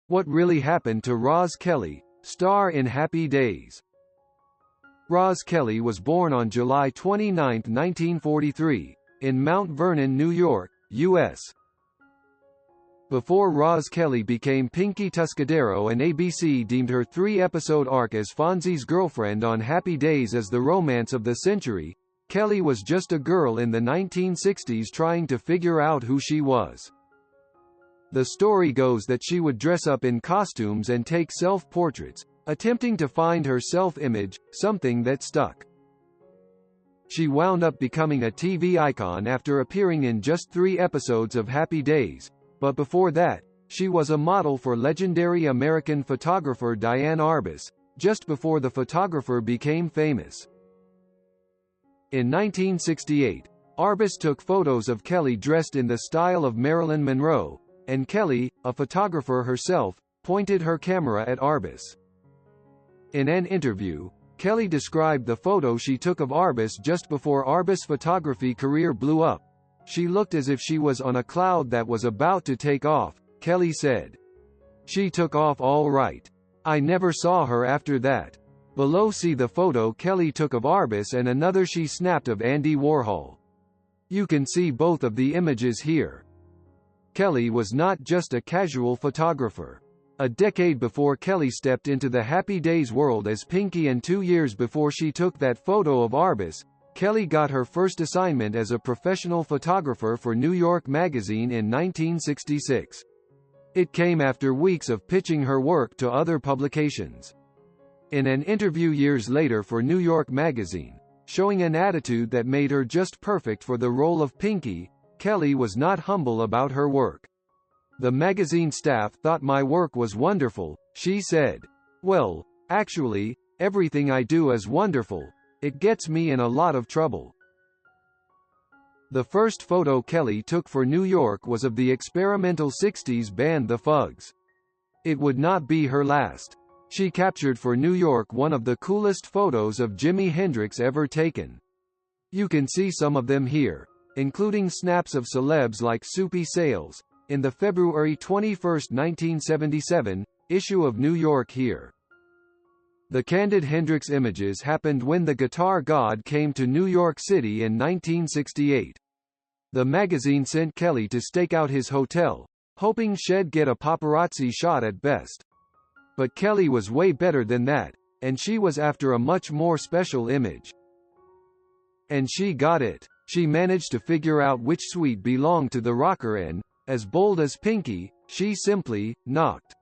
What Really Happened to Roz Kelly, star in Happy Days. Roz Kelly was born on July 29, 1943, in Mount Vernon, New York, U.S. Before Roz Kelly became Pinky Tuscadero and ABC deemed her three-episode arc as Fonzie's girlfriend on Happy Days as the romance of the century, Kelly was just a girl in the 1960s trying to figure out who she was. The story goes that she would dress up in costumes and take self-portraits, attempting to find her self-image, something that stuck. She wound up becoming a TV icon after appearing in just 3 episodes of Happy Days, but before that, she was a model for legendary American photographer Diane Arbus, just before the photographer became famous. In 1968, Arbus took photos of Kelly dressed in the style of Marilyn Monroe, and Kelly, a photographer herself, pointed her camera at Arbus. In an interview, Kelly described the photo she took of Arbus just before Arbus' photography career blew up. "She looked as if she was on a cloud that was about to take off," Kelly said. "She took off all right. I never saw her after that." Below see the photo Kelly took of Arbus and another she snapped of Andy Warhol. You can see both of the images here. Kelly was not just a casual photographer. A decade before Kelly stepped into the Happy Days world as Pinky and 2 years before she took that photo of Arbus, Kelly got her first assignment as a professional photographer for New York Magazine in 1966. It came after weeks of pitching her work to other publications. In an interview years later for New York Magazine, showing an attitude that made her just perfect for the role of Pinky, Kelly was not humble about her work. "The magazine staff thought my work was wonderful," she said. "Well, actually, everything I do is wonderful. It gets me in a lot of trouble." The first photo Kelly took for New York was of the experimental 60s band The Fugs. It would not be her last. She captured for New York one of the coolest photos of Jimi Hendrix ever taken. You can see some of them here, including snaps of celebs like Soupy Sales, in the February 21, 1977, issue of New York Here. The candid Hendrix images happened when the guitar god came to New York City in 1968. The magazine sent Kelly to stake out his hotel, hoping she'd get a paparazzi shot at best. But Kelly was way better than that, and she was after a much more special image. And she got it. She managed to figure out which suite belonged to the rocker and, as bold as Pinky, she simply knocked.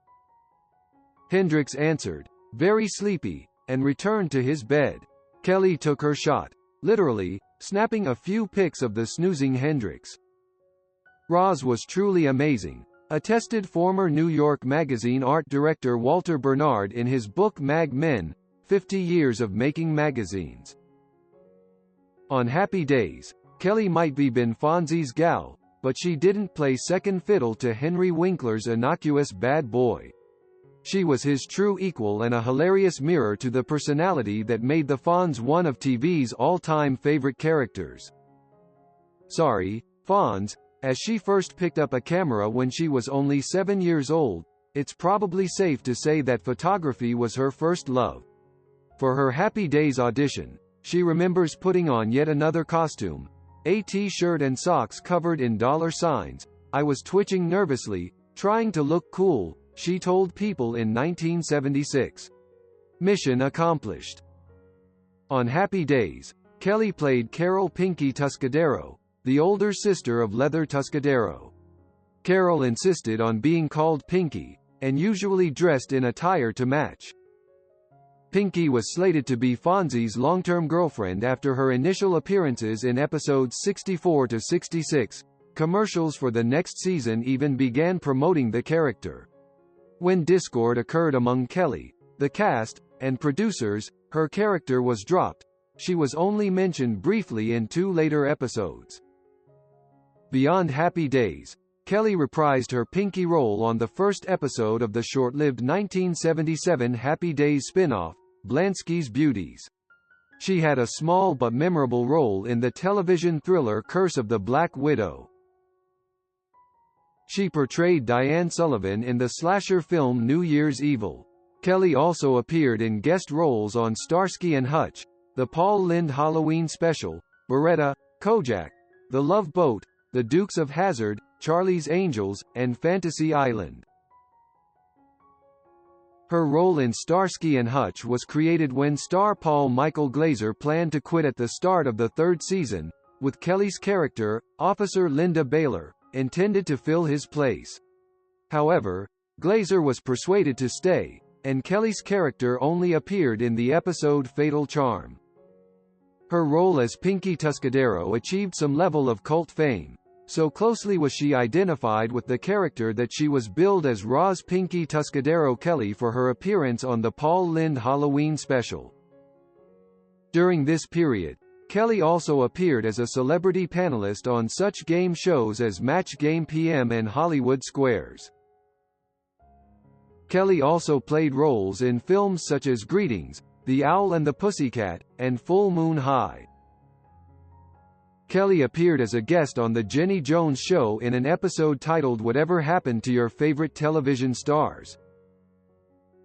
Hendrix answered, very sleepy, and returned to his bed. Kelly took her shot, literally, snapping a few pics of the snoozing Hendrix. Roz was truly amazing, attested former New York Magazine art director Walter Bernard in his book Mag Men, 50 Years of Making Magazines. On Happy Days, Kelly might be been Fonzie's gal, but she didn't play second fiddle to Henry Winkler's innocuous bad boy. She was his true equal and a hilarious mirror to the personality that made the Fonz one of TV's all-time favorite characters. Sorry, Fonz, as she first picked up a camera when she was only 7 years old, it's probably safe to say that photography was her first love. For her Happy Days audition, she remembers putting on yet another costume, a t-shirt and socks covered in dollar signs. "I was twitching nervously, trying to look cool," she told People in 1976. Mission accomplished. On Happy Days, Kelly played Carol Pinky Tuscadero, the older sister of Leather Tuscadero. Carol insisted on being called Pinky, and usually dressed in attire to match. Pinky was slated to be Fonzie's long-term girlfriend after her initial appearances in episodes 64 to 66. Commercials for the next season even began promoting the character. When discord occurred among Kelly, the cast, and producers, her character was dropped. She was only mentioned briefly in 2 later episodes. Beyond Happy Days, Kelly reprised her Pinky role on the first episode of the short-lived 1977 Happy Days spin-off, Blansky's Beauties. She had a small but memorable role in the television thriller Curse of the Black Widow. She portrayed Diane Sullivan in the slasher film New Year's Evil. Kelly also appeared in guest roles on Starsky and Hutch, the Paul Lynde Halloween Special, Beretta, Kojak, The Love Boat, The Dukes of Hazzard, Charlie's Angels, and Fantasy Island. Her role in Starsky and Hutch was created when star Paul Michael Glazer planned to quit at the start of the third season, with Kelly's character, Officer Linda Baylor, intended to fill his place. However, Glazer was persuaded to stay, and Kelly's character only appeared in the episode Fatal Charm. Her role as Pinky Tuscadero achieved some level of cult fame. So closely was she identified with the character that she was billed as Roz Pinky Tuscadero Kelly for her appearance on the Paul Lynde Halloween Special. During this period, Kelly also appeared as a celebrity panelist on such game shows as Match Game PM and Hollywood Squares. Kelly also played roles in films such as Greetings, The Owl and the Pussycat, and Full Moon High. Kelly appeared as a guest on The Jenny Jones Show in an episode titled Whatever Happened to Your Favorite Television Stars.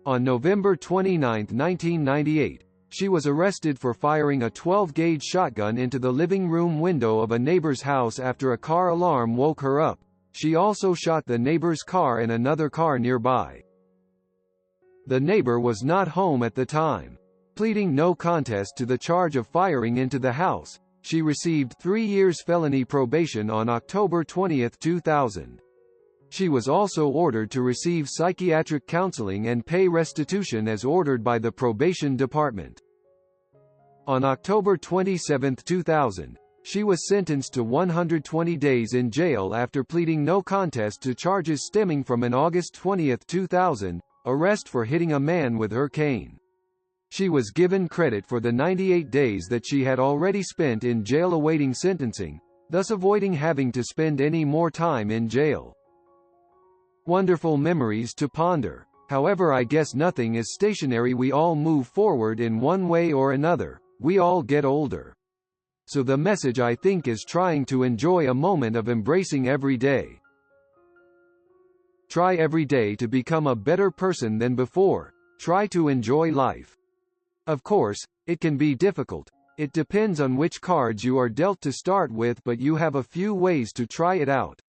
On November 29, 1998, she was arrested for firing a 12-gauge shotgun into the living room window of a neighbor's house after a car alarm woke her up. She also shot the neighbor's car and another car nearby. The neighbor was not home at the time. Pleading no contest to the charge of firing into the house, she received 3 years felony probation on October 20, 2000. She was also ordered to receive psychiatric counseling and pay restitution as ordered by the probation department. On October 27, 2000, she was sentenced to 120 days in jail after pleading no contest to charges stemming from an August 20, 2000, arrest for hitting a man with her cane. She was given credit for the 98 days that she had already spent in jail awaiting sentencing, thus avoiding having to spend any more time in jail. Wonderful memories to ponder. However, I guess nothing is stationary. We all move forward in one way or another. We all get older. So the message, I think, is trying to enjoy a moment of embracing every day. Try every day to become a better person than before. Try to enjoy life. Of course, it can be difficult. It depends on which cards you are dealt to start with, but you have a few ways to try it out.